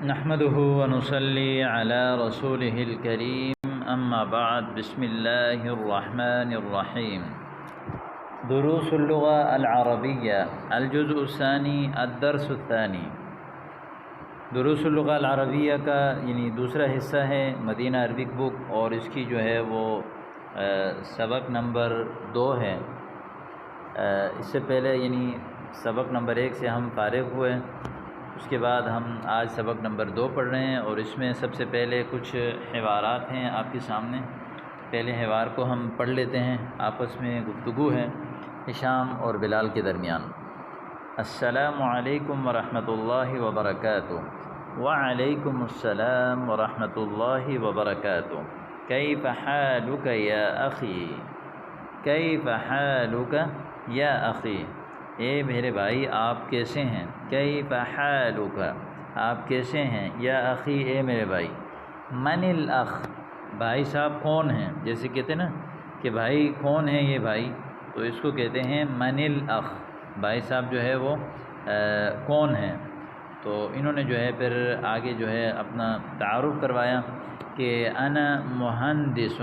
نحمده ونصلي على رسوله الكريم اما بعد بسم الله الرحمن الرحيم دروس اللغة العربية الجزء الثاني الدرس الثاني دروس اللغة العربية کا یعنی دوسرا حصہ ہے مدینہ عربک بک، اور اس کی جو ہے وہ سبق نمبر 2 ہے۔ اس سے پہلے یعنی سبق نمبر 1 سے ہم فارغ ہوئے، اس کے بعد ہم آج سبق نمبر 2 پڑھ رہے ہیں، اور اس میں سب سے پہلے کچھ حوارات ہیں آپ کے سامنے۔ پہلے حوار کو ہم پڑھ لیتے ہیں، آپس میں گفتگو ہے ہشام اور بلال کے درمیان۔ السلام علیکم ورحمۃ اللہ وبرکاتہ۔ وعلیکم السلام ورحمۃ اللہ وبرکاتہ۔ کیف حالک یا اخی؟ کیف حالک یا اخی؟ اے میرے بھائی آپ کیسے ہیں؟ کیف حالک آپ کیسے ہیں؟ یا اخی اے میرے بھائی۔ من الاخ بھائی صاحب کون ہیں؟ جیسے کہتے ہیں نا کہ بھائی کون ہے یہ بھائی، تو اس کو کہتے ہیں من الاخ، بھائی صاحب جو ہے وہ کون ہیں۔ تو انہوں نے جو ہے پھر آگے جو ہے اپنا تعارف کروایا کہ انا مہندس،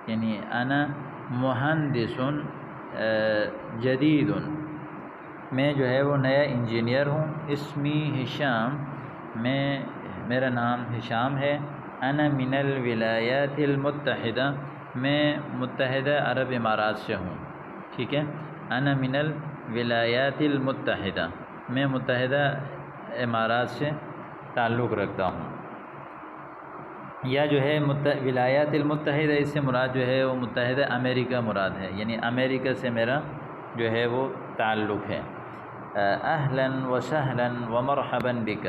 یعنی انا مہندس جدید، میں جو ہے وہ نیا انجینئر ہوں۔ اسمی ہشام، میرا نام ہشام ہے۔ انا من الولایات المتحدہ، میں متحدہ عرب امارات سے ہوں، ٹھیک ہے۔ انا من الولایات المتحدہ، میں متحدہ امارات سے تعلق رکھتا ہوں۔ یا جو ہے ولایات المتحدہ، اس سے مراد جو ہے وہ متحدہ امریکہ مراد ہے، یعنی امریکہ سے میرا جو ہے وہ تعلق ہے۔ اہلا و سہلا و مرحبا بک،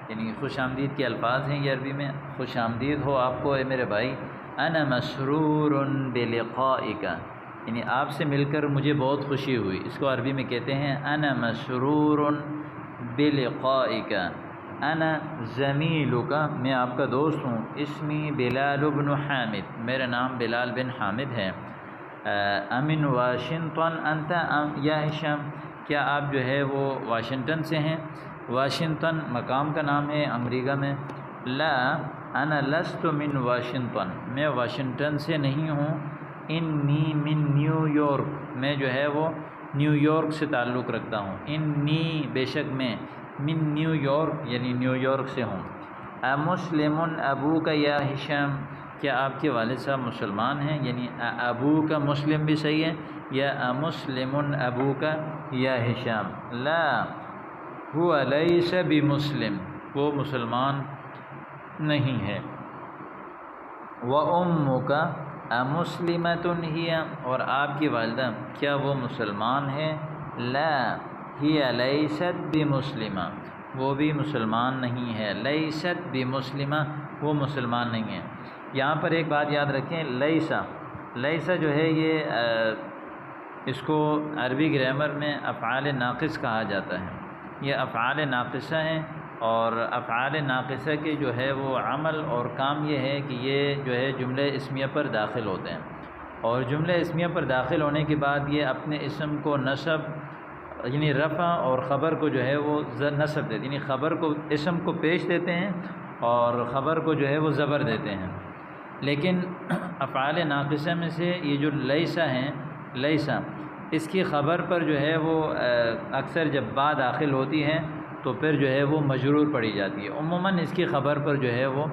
یعنی خوش آمدید کے الفاظ ہیں یہ عربی میں۔ خوش آمدید ہو آپ کو اے میرے بھائی۔ انا مسرور بلقائک، یعنی آپ سے مل کر مجھے بہت خوشی ہوئی، اس کو عربی میں کہتے ہیں انا مسرور بلقائک۔ انا زمیلک، میں آپ کا دوست ہوں۔ اسمی بلال بن حامد، میرا نام بلال بن حامد ہے۔ امن واشنگٹن انت یا ہشام، کیا آپ جو ہے وہ واشنگٹن سے ہیں؟ واشنگٹن مقام کا نام ہے امریکہ میں۔ لا انا لست من واشنگٹن، میں واشنگٹن سے نہیں ہوں۔ انی من نیو یارک، میں جو ہے وہ نیو یارک سے تعلق رکھتا ہوں۔ انی بے شک میں، من نیو یارک یعنی نیو یارک سے ہوں۔ امسلم ابوک یا ہشام، کیا آپ کے والد صاحب مسلمان ہیں؟ یعنی ابو کا مسلم بھی صحیح ہے، یا امسلم ابو کا یا ہشام۔ لا هو لیس بمسلم، وہ مسلمان نہیں ہے۔ وامک امسلمۃ ہی، اور آپ کی والدہ کیا وہ مسلمان ہے؟ لا ہی لیست بمسلمہ، وہ بھی مسلمان نہیں ہے۔ لیست بمسلمہ، وہ مسلمان نہیں ہے۔ یہاں پر ایک بات یاد رکھیں، لیسا، لیسا جو ہے یہ اس کو عربی گرامر میں افعال ناقص کہا جاتا ہے۔ یہ افعال ناقصہ ہیں، اور افعال ناقصہ کے جو ہے وہ عمل اور کام یہ ہے کہ یہ جو ہے جملہ اسمیہ پر داخل ہوتے ہیں، اور جملہ اسمیہ پر داخل ہونے کے بعد یہ اپنے اسم کو نصب یعنی رفع اور خبر کو جو ہے وہ نصب دیتے، یعنی خبر کو اسم کو پیش دیتے ہیں اور خبر کو جو ہے وہ زبر دیتے ہیں۔ لیکن افعال ناقصہ میں سے یہ جو لیسا ہیں، لیسا اس کی خبر پر جو ہے وہ اکثر جب با داخل ہوتی ہے تو پھر جو ہے وہ مجرور پڑھی جاتی ہے۔ عموماً اس کی خبر پر جو ہے وہ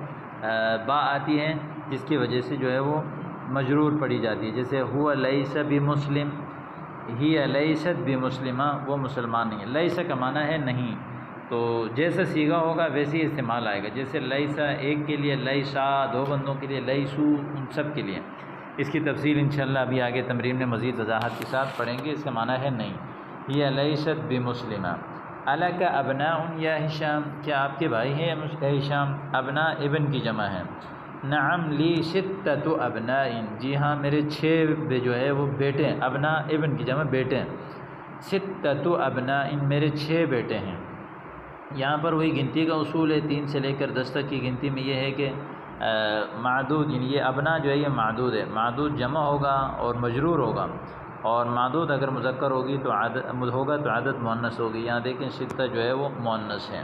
با آتی ہے، جس کی وجہ سے جو ہے وہ مجرور پڑھی جاتی ہے۔ جیسے ہوا لیس بمسلم، ہی لیست بمسلمہ، وہ مسلمان نہیں ہے۔ لیسا کا معنی ہے نہیں، تو جیسا سیگا ہوگا ویسے ہی استعمال آئے گا۔ جیسے لیسا ایک کے لیے، لیسا 2 بندوں کے لیے، لیسو ان سب کے لیے۔ اس کی تفصیل انشاءاللہ ابھی آگے تمرین میں مزید وضاحت کے ساتھ پڑھیں گے۔ اس کا معنی ہے نہیں۔ ہی لیست بمسلمہ۔ الک ابناء یا ہشام، کیا آپ کے بھائی ہیں ہشام؟ ابناء ابن کی جمع ہے۔ نعم لی ستۃ ابناء، جی ہاں میرے 6 جو ہے وہ بیٹے ہیں۔ ابناء ابن کی جمع بیٹے ہیں۔ ستۃ ابناء، میرے 6 بیٹے ہیں۔ یہاں پر وہی گنتی کا اصول ہے، 3 سے لے کر 10 تک کی گنتی میں یہ ہے کہ معدود، یعنی یہ ابنا جو ہے یہ معدود ہے، معدود جمع ہوگا اور مجرور ہوگا، اور معدود اگر مذکر ہوگی تو عدد ہوگا تو عدد مؤنث ہوگی۔ یہاں دیکھیں ستہ جو ہے وہ مؤنث ہے۔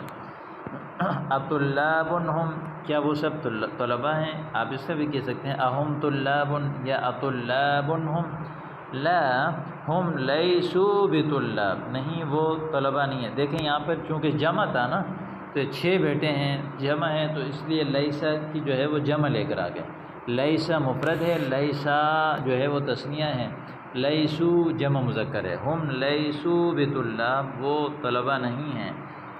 اطلاب ہم، کیا وہ سب طلباء ہیں؟ آپ اس سے بھی کہہ سکتے ہیں اہم طلاب یا اطلاب ہم، لا ہم لیسوا بطلاب، نہیں وہ طلباء نہیں ہے۔ دیکھیں یہاں پر چونکہ جمع تھا نا، تو 6 بیٹے ہیں، جمع ہیں، تو اس لیے لیسا کی جو ہے وہ جمع لے کر آ گئے۔ لیسا مفرد ہے، لیسا جو ہے وہ تثنیہ ہے، لیسو جمع مذکر ہے۔ ہم لیسوا بطلاب، وہ طلباء نہیں ہیں۔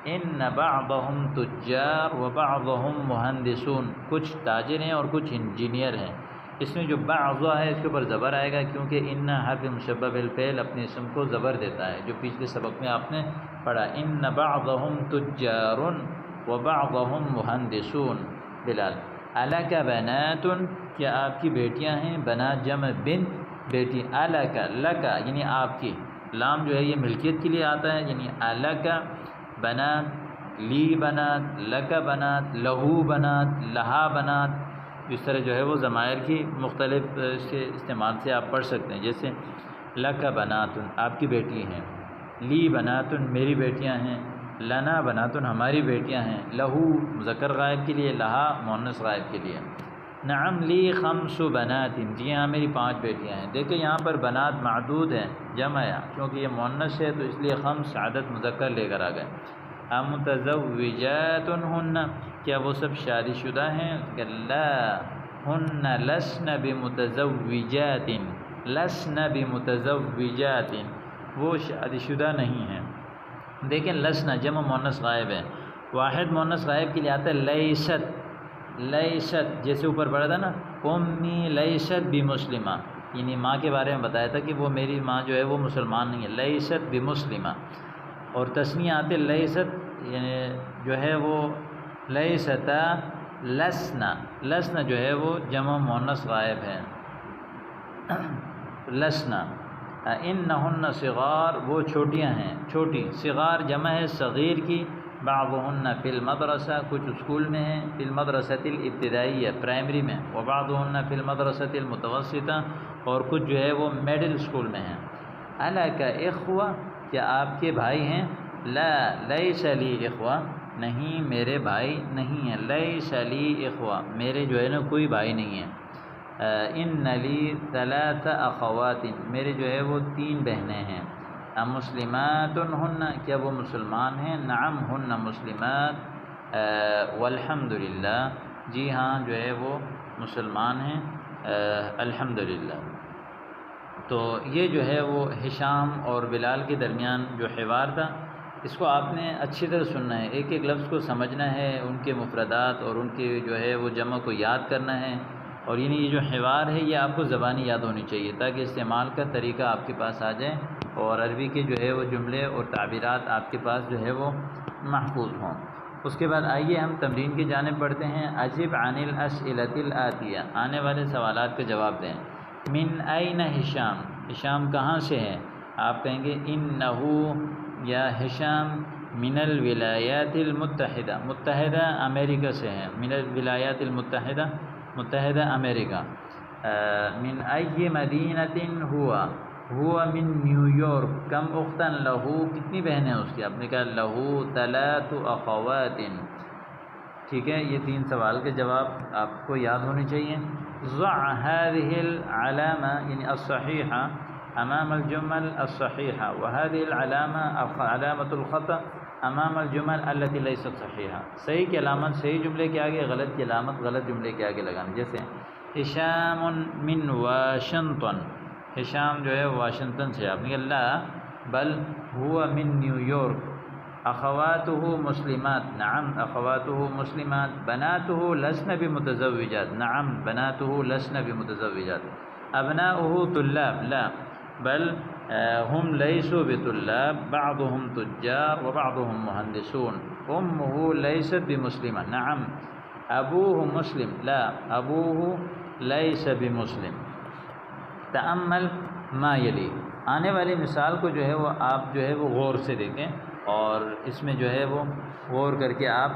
ان بعضهم تجار و بعضهم مہندسون، کچھ تاجر ہیں اور کچھ انجینئر ہیں۔ اس میں جو بعضہ ہے اس کے اوپر زبر آئے گا، کیونکہ ان حرف مشبہ بالفعل اپنے اسم کو زبر دیتا ہے، جو پچھلے سبق میں آپ نے پڑھا، ان بعضهم تجار و بعضهم مہندسون۔ بلال الک بنات، کیا آپ کی بیٹیاں ہیں؟ بنات جمع بنت، بیٹی۔ الک لک یعنی آپ کی، لام جو ہے یہ ملکیت کے لیے آتا ہے، یعنی الک بنات، لی بنات، لک بنات، لہو بنات، لہا بنات۔ اس طرح جو ہے وہ ضمائر کی مختلف اس کے استعمال سے آپ پڑھ سکتے ہیں، جیسے لک بنات آپ کی بیٹی ہیں، لی بنات میری بیٹیاں ہیں، لنا بنات ہماری بیٹیاں ہیں، لہو مذکر غائب کے لیے، لہا مؤنث غائب کے لیے۔ نعم لی خمس بنات، جی ہاں میری 5 بیٹیاں ہیں۔ دیکھیں یہاں پر بنات معدود ہے، جمع ہے، کیونکہ یہ مؤنث ہے تو اس لیے خمس عدد مذکر لے کر آ گئے۔ امتزوجات ہن، کیا وہ سب شادی شدہ ہیں؟ لا ہن لسن بمتزوجات، لسن بمتزوجات، وہ شادی شدہ نہیں ہیں۔ دیکھیں لسن جمع مؤنث غائب ہے، واحد مؤنث غائب کے لیے آتا ہے لیست، لیست جیسے اوپر پڑھا تھا نا، امی لیست بمسلمہ، یعنی ماں کے بارے میں بتایا تھا کہ وہ میری ماں جو ہے وہ مسلمان نہیں ہے، لیست بمسلمہ۔ اور تسنیہ آتے لیست، یعنی جو ہے وہ لیستا لسنا، لسنا جو ہے وہ جمع مؤنث غائب ہے، لسنا۔ انہن صغار، وہ چھوٹیاں ہیں، چھوٹی، صغار جمع ہے صغیر کی، بعضہن فی المدرسہ، کچھ اسکول میں ہیں، فی المدرسۃ الابتدائیہ پرائمری میں، وبعضہن فی المدرسۃ المتوسطہ، اور کچھ جو ہے وہ میڈل اسکول میں ہیں۔ الک اخوہ، کیا آپ کے بھائی ہیں؟ لا لیس لی اخوہ، نہیں میرے بھائی نہیں ہیں، لیس لی اخوہ، میرے جو ہے نا کوئی بھائی نہیں ہے۔ ان لی 3 اخوات، میرے جو ہے وہ 3 بہنیں ہیں۔ امسلمات ہن، کیا وہ مسلمان ہیں؟ نعم ہن مسلمات، والحمدللہ، جی ہاں جو ہے وہ مسلمان ہیں، الحمدللہ۔ تو یہ جو ہے وہ ہشام اور بلال کے درمیان جو حوار تھا، اس کو آپ نے اچھی طرح سننا ہے، ایک ایک لفظ کو سمجھنا ہے، ان کے مفردات اور ان کے جو ہے وہ جمع کو یاد کرنا ہے، اور یعنی یہ جو حوار ہے یہ آپ کو زبانی یاد ہونی چاہیے تاکہ استعمال کا طریقہ آپ کے پاس آ جائے، اور عربی کے جو ہے وہ جملے اور تعبیرات آپ کے پاس جو ہے وہ محفوظ ہوں۔ اس کے بعد آئیے ہم تمرین کی جانب بڑھتے ہیں۔ اجب عن الاسئلۃ الآتیہ، آنے والے سوالات کا جواب دیں۔ من این ہشام، ہشام کہاں سے ہے؟ آپ کہیں گے انہو، یا ہشام من الولایات المتحدہ، متحدہ امریکہ سے ہے، من الولایات المتحدہ، متحدہ امریکہ۔ من ای مدینۃ ہوا، ہوا من نیو یارک۔ کم اختن لہو، کتنی بہنیں ہیں اس کی؟ آپ نے کہا لہو 3 اخوات۔ ٹھیک ہے، یہ 3 سوال کے جواب آپ کو یاد ہونے چاہیے۔ ضع هذه العلامة یعنی الصحیحة امام الجمل الصحیحة، وهذه العلامة علامة الخطأ امام الجمل التي ليست صحیحة۔ صحیح کی علامت صحیح جملے کے آگے، غلط کی علامت غلط جملے کے آگے لگانا۔ جیسے ہشام من واشنطن، ہشام جو ہے واشنگٹن سے، آپ نے کہا لا بل هو من نیو یارک۔ اخواته مسلمات، نعم اخواته مسلمات۔ بناته لسن بمتزوجات، نعم بناته لسن بمتزوجات۔ ابناؤه طلاب، لا بل هم ليسوا بطلاب، بعضهم تجار وبعضهم مهندسون۔ امه ليست بمسلمة، نعم ابوه مسلم، لا ابوه ليس بمسلم۔ تأمل ما یلی، آنے والی مثال کو جو ہے وہ آپ جو ہے وہ غور سے دیکھیں، اور اس میں جو ہے وہ غور کر کے آپ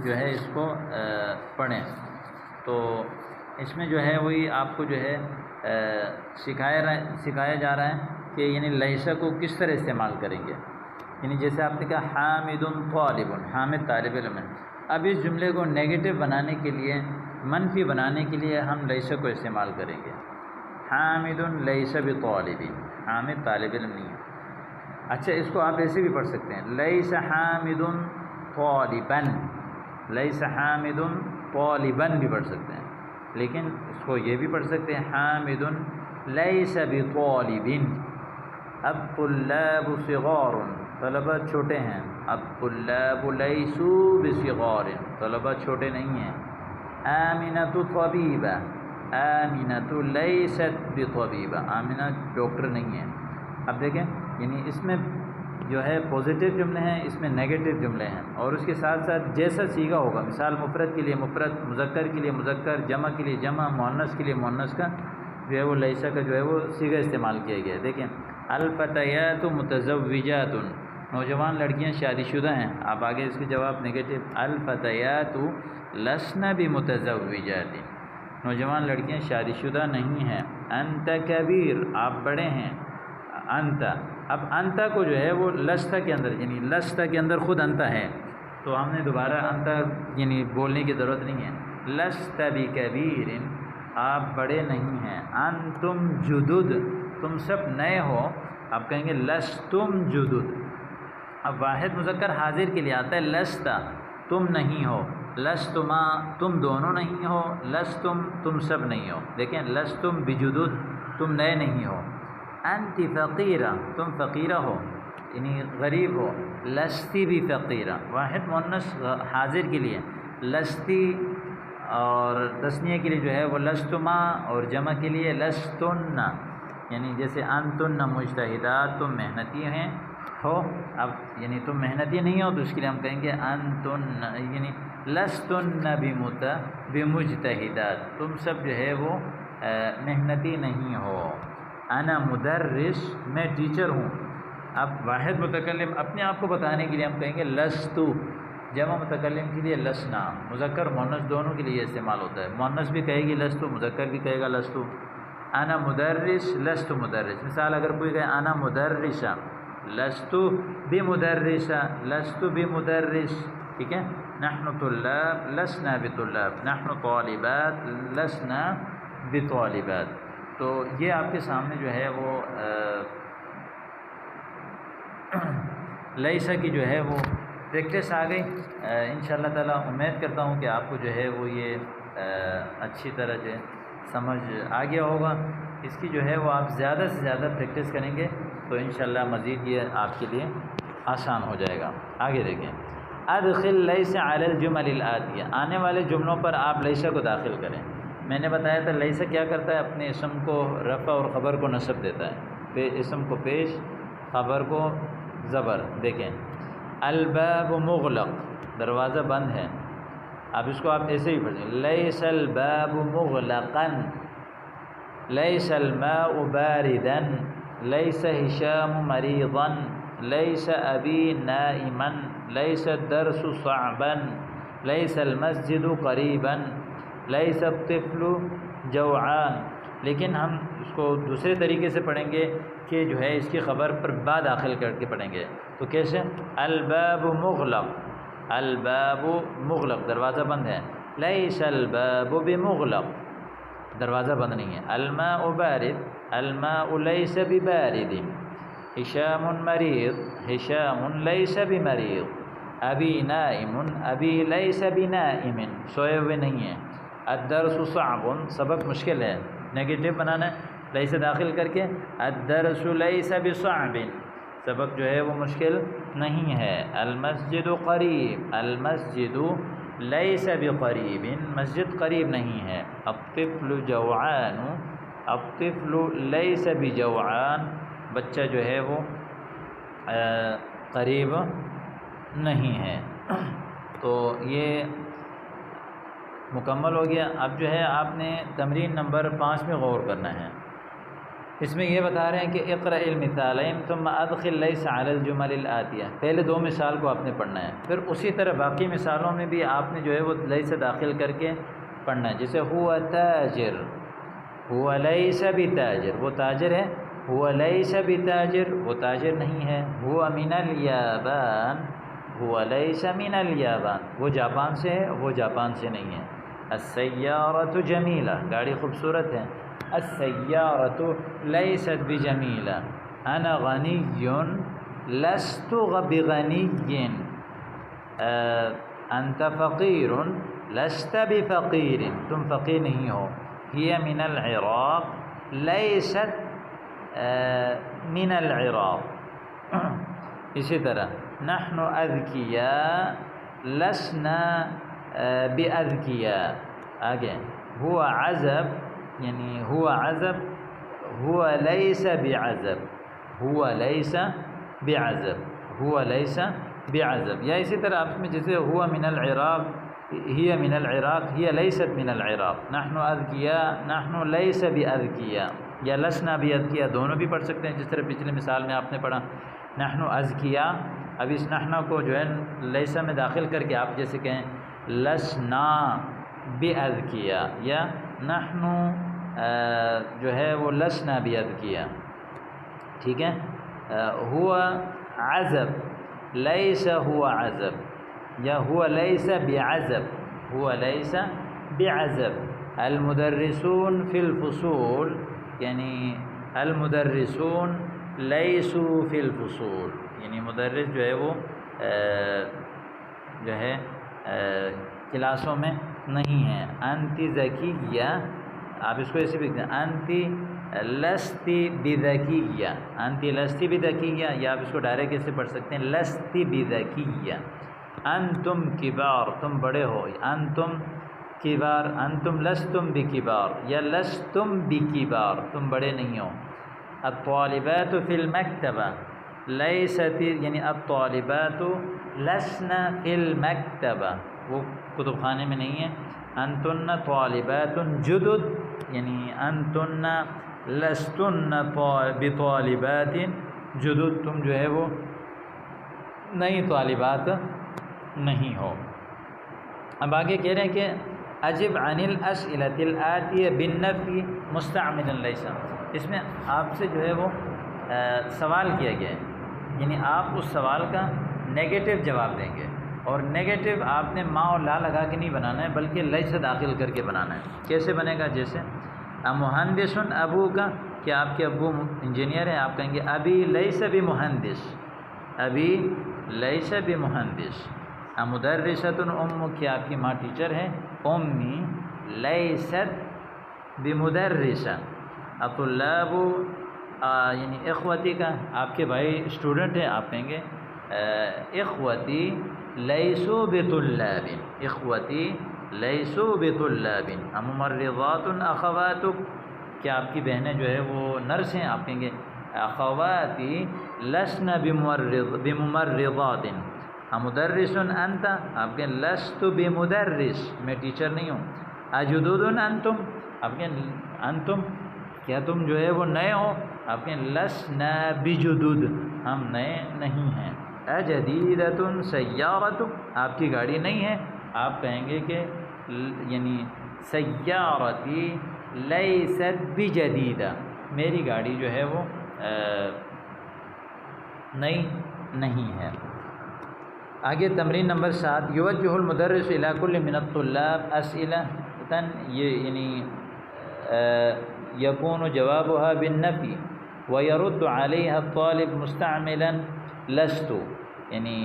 جو ہے اس کو پڑھیں۔ تو اس میں جو ہے وہی آپ کو جو ہے سکھایا جا رہا ہے کہ یعنی لیسا کو کس طرح استعمال کریں گے۔ یعنی جیسے آپ نے کہا حامد طالب، حامد طالب علم ہے. اب اس جملے کو نیگیٹو بنانے کے لیے، منفی بنانے کے لیے ہم لیس کو استعمال کریں گے. حامد لیس بطالب، حامد طالب علم نہیں ہے. اچھا اس کو آپ ایسے بھی پڑھ سکتے ہیں، لیس حامد طالبا، لیس حامد طالبا بھی پڑھ سکتے ہیں. لیکن اس کو یہ بھی پڑھ سکتے ہیں حامد لیس بطالب. اب طلاب صغار، طلبہ چھوٹے ہیں. اب طلاب لیسوا بصغار، طلبہ چھوٹے نہیں ہیں. آمنۃ طبیبہ، آمنۃ لیست بطبیبہ، آمنہ ڈاکٹر نہیں ہے. اب دیکھیں یعنی اس میں جو ہے پازیٹیو جملے ہیں، اس میں نیگیٹو جملے ہیں، اور اس کے ساتھ ساتھ جیسا سیگا ہوگا، مثال مفرد کے لیے مفرد، مذکر کے لیے مذکر، جمع کے لیے جمع، مؤنث کے لیے مؤنث کا جو ہے وہ لیسا کا جو ہے وہ سیگا استعمال کیا گیا ہے. دیکھیں الفتیات متزوجات، نوجوان لڑکیاں شادی شدہ ہیں. آپ آگے اس کے جواب نگیٹو، الفتیات لسن بمتزوجات، نوجوان لڑکیاں شادی شدہ نہیں ہیں. انت کبیر، آپ بڑے ہیں. انت، اب انت کو جو ہے وہ لست کے اندر، یعنی لست کے اندر خود انت ہے، تو ہم نے دوبارہ انت یعنی بولنے کی ضرورت نہیں ہے. لست بکبیر، آپ بڑے نہیں ہیں. انتم جدد، تم سب نئے ہو. آپ کہیں گے لستم جدد. اب واحد مذکر حاضر کے لیے آتا ہے لست، تم نہیں ہو. لستما، تم دونوں نہیں ہو. لستم، تم سب نہیں ہو. دیکھیں لستم بجدد، تم نئے نہیں ہو. انت فقیرہ، تم فقیرہ ہو یعنی غریب ہو. لستی بھی فقیرہ، واحد مؤنث حاضر کے لیے لستی، اور تثنیہ کے لیے جو ہے وہ لستما، اور جمع کے لیے لستن. یعنی جیسے انتن مجتہدات، تم محنتی ہیں ہو. اب یعنی تم محنتی نہیں ہو تو اس کے لیے ہم کہیں گے انتن، یعنی لستن بمجتہدات، تم سب جو ہے وہ محنتی نہیں ہو. انا مدرس، میں ٹیچر ہوں. اب واحد متکلم اپنے آپ کو بتانے کے لیے ہم کہیں گے لستو. جمع متکلم کے لیے لسنا، مذکر مؤنث دونوں کے لیے استعمال ہوتا ہے. مؤنث بھی کہے گی لستو، مذکر بھی کہے گا لستو. انا مدرس لست مدرس. مثال اگر کوئی کہے انا مدرسہ، لست بمدرسہ، لست بمدرس. ٹھیک ہے. نحن طلاب لسنا بطلاب، نحن طالبات لسنا بطالبات. تو یہ آپ کے سامنے جو ہے وہ لیسا کی جو ہے وہ پریکٹس آ گئی. انشاءاللہ تعالیٰ امید کرتا ہوں کہ آپ کو جو ہے وہ یہ اچھی طرح جو ہے سمجھ آ گیا ہوگا. اس کی جو ہے وہ آپ زیادہ سے زیادہ پریکٹس کریں گے تو انشاءاللہ مزید یہ آپ کے لیے آسان ہو جائے گا. آگے دیکھیں، ادخل لیس علی الجمل الآتیہ، آنے والے جملوں پر آپ لیسا کو داخل کریں. میں نے بتایا تھا لیسا کیا کرتا ہے، اپنے اسم کو رفع اور خبر کو نصب دیتا ہے. اسم کو پیش، خبر کو زبر. دیکھیں الباب مغلق، دروازہ بند ہے. اب اس کو آپ ایسے ہی پڑھیں، لیس الباب مغلقا، لیس الماء باردا، لیس ہشام مریضا، لیس ابی نائما، لیس الدرس صعبا، لیس المسجد قریبا، لیس الطفل جوعان. لیکن ہم اس کو دوسرے طریقے سے پڑھیں گے کہ جو ہے اس کی خبر پر با داخل کر کے پڑھیں گے. تو کیسے، الباب مغلق، الباب مغلق دروازہ بند ہے. لیس الباب بمغلق، دروازہ بند نہیں ہے. الماء بارد، الماء لیس ببارد. ہشام مریض، ہشام لیس بمریض. ابی نائم، ابی لیس بنائم، سوئے ہوئے نہیں ہیں. الدرس صعب، سبق مشکل ہے. نیگیٹو بنانا ہے لیس داخل کر کے، الدرس لیس بصعب، سبق جو ہے وہ مشکل نہیں ہے. المسجد قریب، المسجد لیس بقریب، مسجد قریب نہیں ہے. الطفل جوعان، الطفل لیس بجوعان، بچہ جو ہے وہ قریب نہیں ہے. تو یہ مکمل ہو گیا. اب جو ہے آپ نے تمرین نمبر 5 میں غور کرنا ہے. اس میں یہ بتا رہے ہیں کہ اقرأ المثالین ثم ادخل لیس علی الجمل الآتیہ، پہلے 2 مثال کو آپ نے پڑھنا ہے، پھر اسی طرح باقی مثالوں میں بھی آپ نے جو ہے وہ لیس داخل کر کے پڑھنا ہے. جیسے ہوا تاجر، ہوا لیس بتاجر، وہ تاجر ہے هو ليس بتاجر، وہ تاجر نہیں ہے. هو من اليابان، هو ليس من اليابان، وہ جاپان سے ہے، وہ جاپان سے نہیں ہے. السیارۃ جمیلہ، گاڑی خوبصورت ہے. السیارۃ لیست بجمیلہ. انا غنی لست بغنی. انت فقیر لست بفقیر، تم فقیر نہیں ہو. ہی من العراق لیست من العراق. اسی طرح نحن اذکیاء لسنا باذکیاء. آگے هو عزب، یعنی هو عزب، هو لیس بعزب، هو لیس بعزب، هو لیس بعزب. یا اسی طرح آپ میں جیسے هو من العراق، هي من العراق، هي ليست من العراق. نحن اذکیاء نحن لیس باذکیاء، یا لسنا باذکیاء دونوں بھی پڑھ سکتے ہیں. جس طرح پچھلے مثال میں آپ نے پڑھا نحن اذکیاء، اب اس نحن کو جو ہے لیسا میں داخل کر کے آپ جیسے کہیں لسنا باذکیاء، یا نحن جو ہے وہ لسنا باذکیاء. ٹھیک ہے. ہوا عزب لیس ہوا عزب، یا ہوا لیس بعزب، ہوا لیس بعزب. المدرسون فی الفصول، یعنی المدرسون لیسوا فی الفصول، یعنی مدرس جو ہے وہ جو ہے کلاسوں میں نہیں ہے. انتی ذکیہ، آپ اس کو ایسے بھی کہتے ہیں انتی لستی بذکیہ، انتی لستی بذکیہ، یا آپ اس کو ڈائریکٹ ایسے پڑھ سکتے ہیں لستی بذکیہ. انتم کبار، تم بڑے ہو. انتم کبار، انتم لستم بکبار، یا لستم بکبار، تم بڑے نہیں ہو. الطالبات فی المکتبہ لیست، یعنی الطالبات لسنا فی المکتبہ، وہ کتب خانے میں نہیں ہیں. انتن طالبات جدد، یعنی انتن لستن بطالبات جدد، تم جو ہے وہ نئی طالبات نہیں ہو. اب آگے کہہ رہے ہیں کہ اجب عن الاسئلۃ الآتیہ بالنفی مستعملا لیس. اس میں آپ سے جو ہے وہ سوال کیا گیا ہے، یعنی آپ اس سوال کا نیگیٹو جواب دیں گے. اور نیگیٹو آپ نے ما اور لا لگا کے نہیں بنانا ہے، بلکہ لیس داخل کر کے بنانا ہے. کیسے بنے گا؟ جیسے مہندس ابو کا، کیا آپ کے ابو انجینئر ہیں؟ آپ کہیں گے ابی لیس بمہندس، ابی لیس بمہندس. مدرسۃ ام، کیا آپ کی ماں ٹیچر ہے؟ امی لیست بمدرسہ. الطلاب یعنی اخوتی کا، آپ کے بھائی اسٹوڈنٹ ہیں، آپ کہیں گے اخوتی لیسوا بطلاب، اخوتی لیسوا بطلاب. ممرضات اخواتک، کیا آپ کی بہنیں جو ہے وہ نرس ہیں؟ آپ کہیں گے اخواتی لسن بممرضات. مدرس انت، آپ کہیں لست بمدرس، میں ٹیچر نہیں ہوں. اجدود انتم، آپ کہیں انتم، کیا تم جو ہے وہ نئے ہو؟ آپ کہیں لسنا بجدد، ہم نئے نہیں ہیں. اجدیدۃ سیارتک، آپ کی گاڑی نہیں ہے؟ آپ کہیں گے کہ یعنی سیارتی لیست بجدیدہ، میری گاڑی جو ہے وہ نئی نہیں ہے. آگے تمرین نمبر 7، یوجہ المدرس الی کل من الطلاب اسئلۃ، یہ یعنی یکون جوابها بالنفی ویرد علیہا الطالب مستعملا لست. یعنی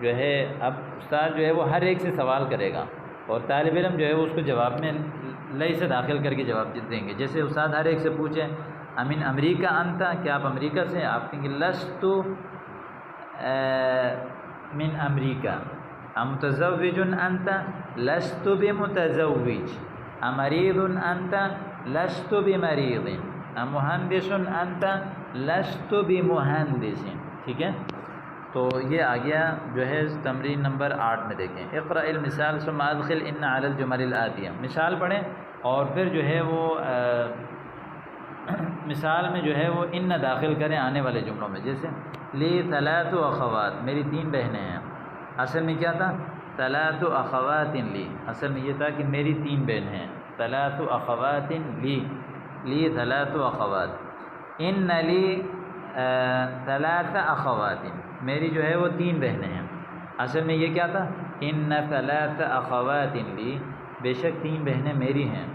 جو ہے اب استاد جو ہے وہ ہر ایک سے سوال کرے گا، اور طالب علم جو ہے وہ اس کو جواب میں لئی سے داخل کر کے جواب دیں گے. جیسے استاد ہر ایک سے پوچھیں امین امریکہ انتا، کیا آپ امریکہ سے ہیں؟ آپ کہیں گے لست من امریکہ. متزوج انت لست بمتزوج. مریض انت لست بمریض. مہندس انت لست بمہندس. ٹھیک ہے، تو یہ آ گیا جو ہے تمرین نمبر 8 میں. دیکھیں اقرأ المثال ثم ادخل ان علی الجمل الآتیہ. مثال پڑھیں اور پھر جو ہے وہ مثال میں جو ہے وہ ان داخل کریں آنے والے جملوں میں. جیسے لی ثلاث اخوات، میری 3 بہنیں ہیں. اصل میں کیا تھا؟ ثلاث اخوات لی، اصل میں یہ تھا کہ میری 3 بہنیں ہیں. ثلاث اخوات لی، لی ثلاث اخوات. ان لی ثلاث اخوات، میری جو ہے وہ 3 بہنیں ہیں۔ اصل میں یہ کیا تھا؟ ان ثلاث اخوات لی، بے شک 3 بہنیں میری ہیں۔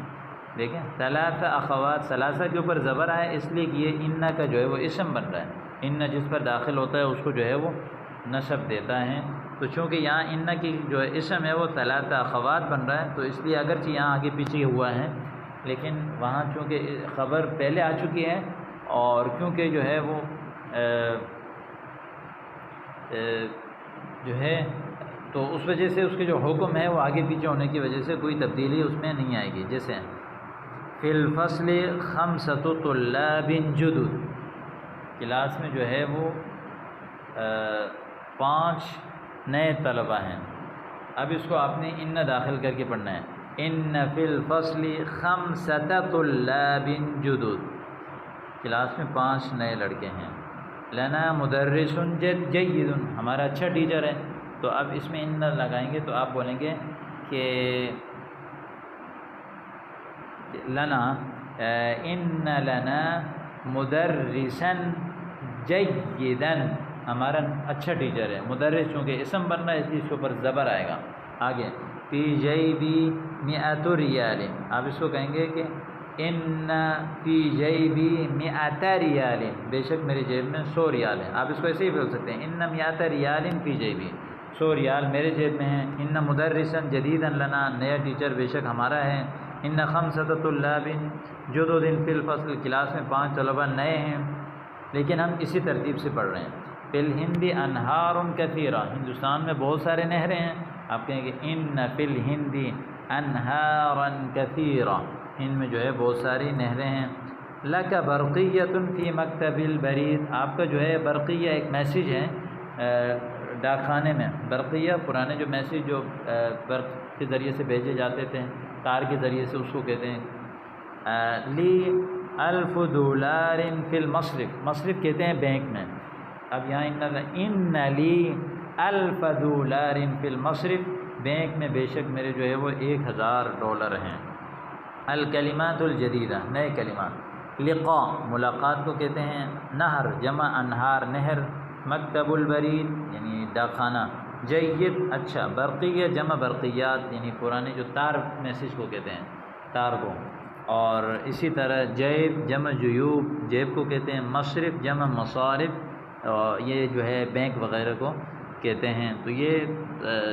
دیکھیں ثلاث اخوات، ثلاثہ کے اوپر زبر آئے اس لیے کہ یہ ان کا جو ہے وہ اسم بن رہا ہے، ان جس پر داخل ہوتا ہے اس کو جو ہے وہ نصب دیتا ہے۔ تو چونکہ یہاں ان کی جو اسم ہے وہ ثلاث اخوات بن رہا ہے، تو اس لیے اگرچہ یہاں آگے پیچھے ہوا ہے لیکن وہاں چونکہ خبر پہلے آ چکی ہے اور کیونکہ جو ہے وہ جو ہے تو اس وجہ سے اس کے جو حکم ہے وہ آگے پیچھے ہونے کی وجہ سے کوئی تبدیلی اس میں نہیں آئے گی۔ جیسے فی الفصل خمسۃ طلاب جدد، کلاس میں جو ہے وہ 5 نئے طلبہ ہیں۔ اب اس کو آپ نے ان داخل کر کے پڑھنا ہے، ان فی الفصل خمسۃ طلاب جدد، کلاس میں 5 نئے لڑکے ہیں۔ لنا مدرس جید، ہمارا اچھا ٹیچر ہے۔ تو اب اس میں ان لگائیں گے تو آپ بولیں گے کہ لنا ان لنا مدرسا جیدا، ہمارا اچھا ٹیچر ہے۔ مدرس چونکہ اسم بن رہا ہے اس لیے اس کے اوپر زبر آئے گا۔ آگے فی جیبی مئۃ ریال، آپ اس کو کہیں گے کہ ان فی جیبی مئۃ ریال، بے شک میری جیب میں 100 ریال ہیں۔ آپ اس کو ایسے ہی بول سکتے ہیں، ان مئۃ ریال فی جیبی، 100 ریال میرے جیب میں ہیں۔ ان مدرسا جدیدا لنا، نیا ٹیچر بے شک ہمارا ہے۔ ان خمسۃ طلاب جدد فی الفصل، کلاس میں 5 طلبہ نئے ہیں، لیکن ہم اسی ترتیب سے پڑھ رہے ہیں۔ فی الہند انہار کثیرہ، ہندوستان میں بہت سارے نہریں ہیں۔ آپ کہیں گے ان فی الہند انہارا کثیرہ، ہند میں جو ہے بہت ساری نہریں ہیں۔ لک برقیۃ فی مکتب البرید، آپ کا جو ہے برقیہ ایک میسیج ہے ڈاک خانے میں۔ برقیہ پرانے جو میسیج جو برق کے ذریعے سے بھیجے جاتے تھے، تار کے ذریعے سے، اس کو کہتے ہیں۔ لی $1000 فی المصرف، مصرف کہتے ہیں بینک میں۔ اب یہاں ان لی $1000 فی المصرف، بینک میں بے شک میرے جو ہے وہ $1000 ہیں۔ الکلمات الجدیدہ، نئے کلمات۔ لقاء، ملاقات کو کہتے ہیں۔ نہر، جمع انہار نہر۔ مکتب البرید یعنی ڈاک خانہ۔ جید، اچھا۔ برقیہ، جمع برقیات یعنی پرانے جو تار میسیج کو کہتے ہیں، تار کو۔ اور اسی طرح جیب، جمع جیوب، جیب کو کہتے ہیں۔ مصرف، جمع مصارف، اور یہ جو ہے بینک وغیرہ کو کہتے ہیں۔ تو یہ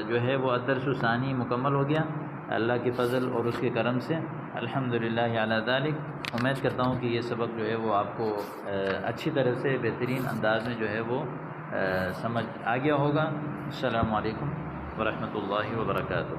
جو ہے وہ الدرس الثانی مکمل ہو گیا اللہ کی فضل اور اس کے کرم سے، الحمدللہ علی ذالک۔ امید کرتا ہوں کہ یہ سبق جو ہے وہ آپ کو اچھی طرح سے بہترین انداز میں جو ہے وہ سمجھ آ گیا ہوگا۔ السلام علیکم ورحمۃ اللہ وبرکاتہ۔